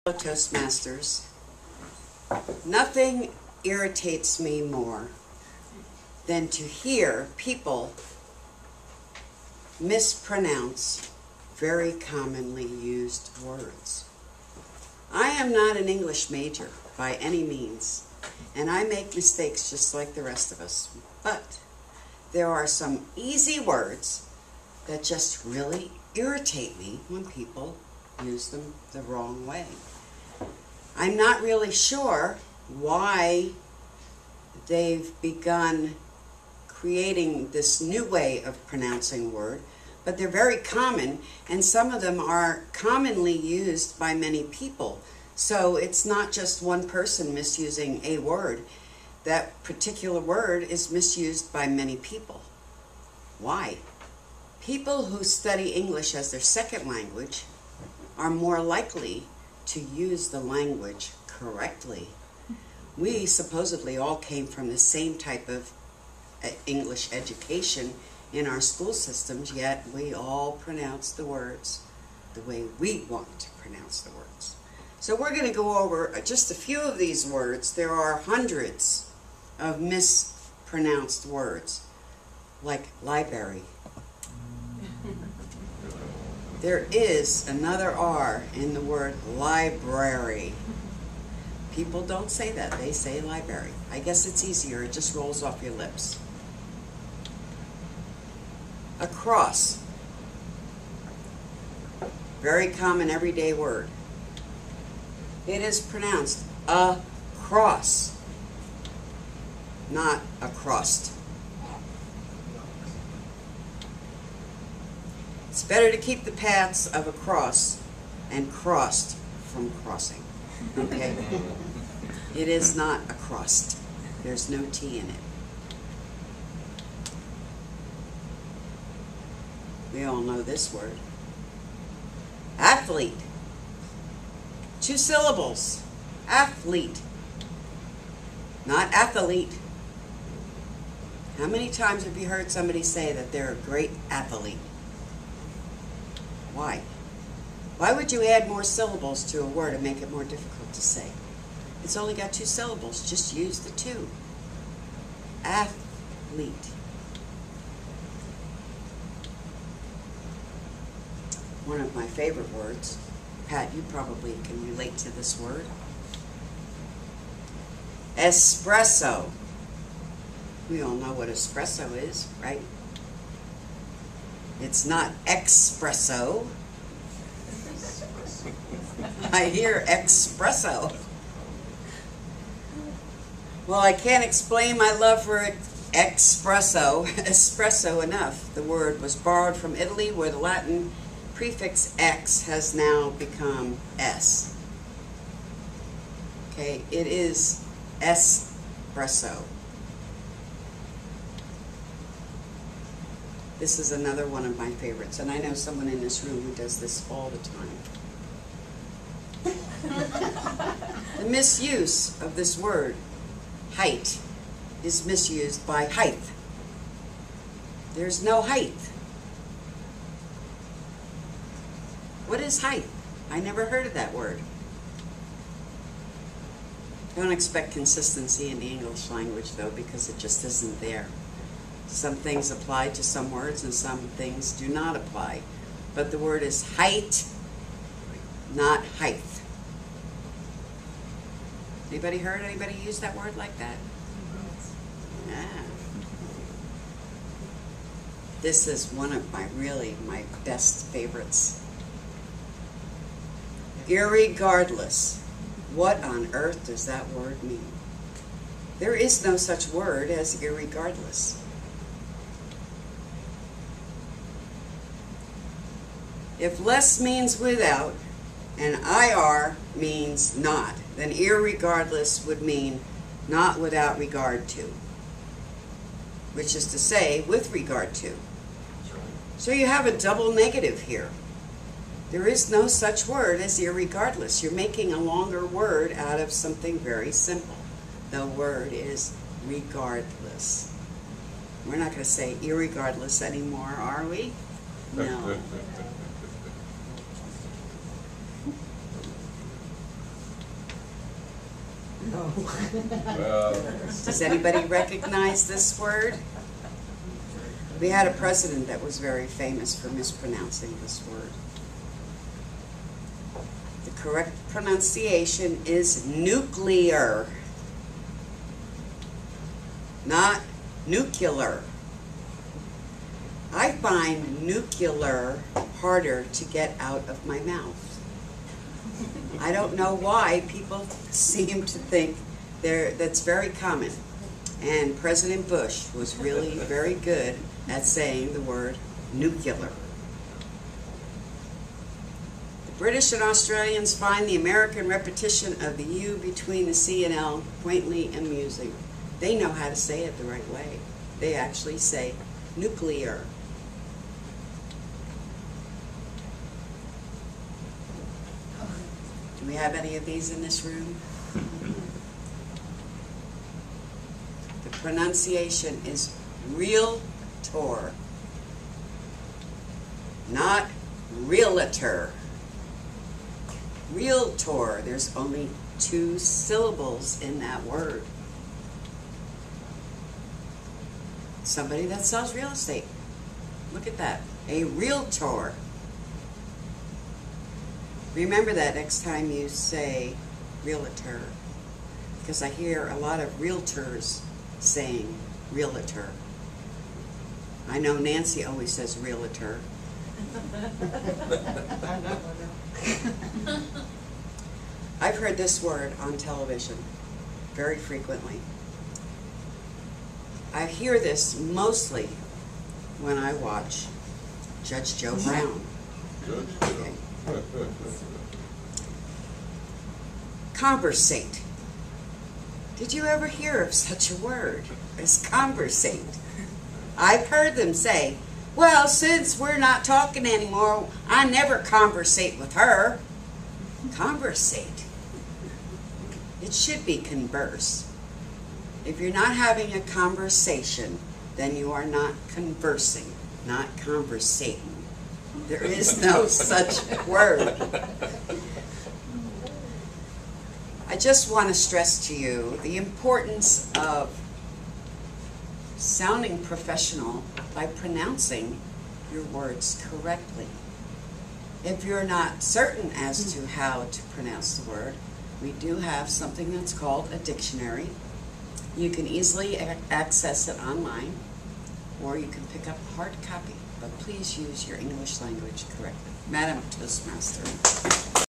Toastmasters, nothing irritates me more than to hear people mispronounce very commonly used words. I am not an English major by any means, and I make mistakes just like the rest of us, but there are some easy words that just really irritate me when people use them the wrong way. I'm not really sure why they've begun creating this new way of pronouncing a word, but they're very common, and some of them are commonly used by many people. So it's not just one person misusing a word. That particular word is misused by many people. Why? People who study English as their second language are more likely to use the language correctly. We supposedly all came from the same type of English education in our school systems, yet we all pronounce the words the way we want to pronounce the words. So we're going to go over just a few of these words. There are hundreds of mispronounced words, like library. There is another R in the word library. People don't say that. They say library. I guess it's easier. It just rolls off your lips. Across. Very common everyday word. It is pronounced across, not across. It's better to keep the paths of across and crossed from crossing, okay? It is not across. There's no T in it. We all know this word. Athlete. 2 syllables. Athlete. Not athlete. How many times have you heard somebody say that they're a great athlete? Why? Why would you add more syllables to a word and make it more difficult to say? It's only got 2 syllables. Just use the 2. Athlete. One of my favorite words. Pat, you probably can relate to this word. Espresso. We all know what espresso is, right? It's not espresso. I hear espresso. Well, I can't explain my love for espresso enough. The word was borrowed from Italy, where the Latin prefix X has now become S. Okay, it is espresso. This is another one of my favorites, and I know someone in this room who does this all the time. The misuse of this word, height, is misused by height. There's no height. What is height? I never heard of that word. Don't expect consistency in the English language, though, because it just isn't there. Some things apply to some words and some things do not apply. But the word is height, not height. Anybody heard anybody use that word like that? Yeah. This is one of my best favorites. Irregardless. What on earth does that word mean? There is no such word as irregardless. If less means without, and IR means not, then irregardless would mean not without regard to, which is to say, with regard to. So you have a double negative here. There is no such word as irregardless. You're making a longer word out of something very simple. The word is regardless. We're not going to say irregardless anymore, are we? No. Well, Does anybody recognize this word? We had a president that was very famous for mispronouncing this word. The correct pronunciation is nuclear, not nuclear. I find nuclear harder to get out of my mouth. I don't know why people seem to think that's very common. And President Bush was really very good at saying the word nuclear. The British and Australians find the American repetition of the U between the C and L quaintly amusing. They know how to say it the right way. They actually say nuclear. Do we have any of these in this room? The pronunciation is realtor, not realtor. Realtor, there's only 2 syllables in that word. Somebody that sells real estate. Look at that, a realtor. Remember that next time you say realtor, because I hear a lot of realtors saying realtor. I know Nancy always says realtor. I've heard this word on television very frequently. I hear this mostly when I watch Judge Joe Brown. Okay. Conversate. Did you ever hear of such a word as conversate? I've heard them say, well, since we're not talking anymore, I never conversate with her. Conversate. It should be converse. If you're not having a conversation, then you are not conversing, not conversating. There is no such word. I just want to stress to you the importance of sounding professional by pronouncing your words correctly. If you're not certain as to how to pronounce the word, we do have something that's called a dictionary. You can easily access it online, or you can pick up a hard copy, but please use your English language correctly. Madam Toastmaster.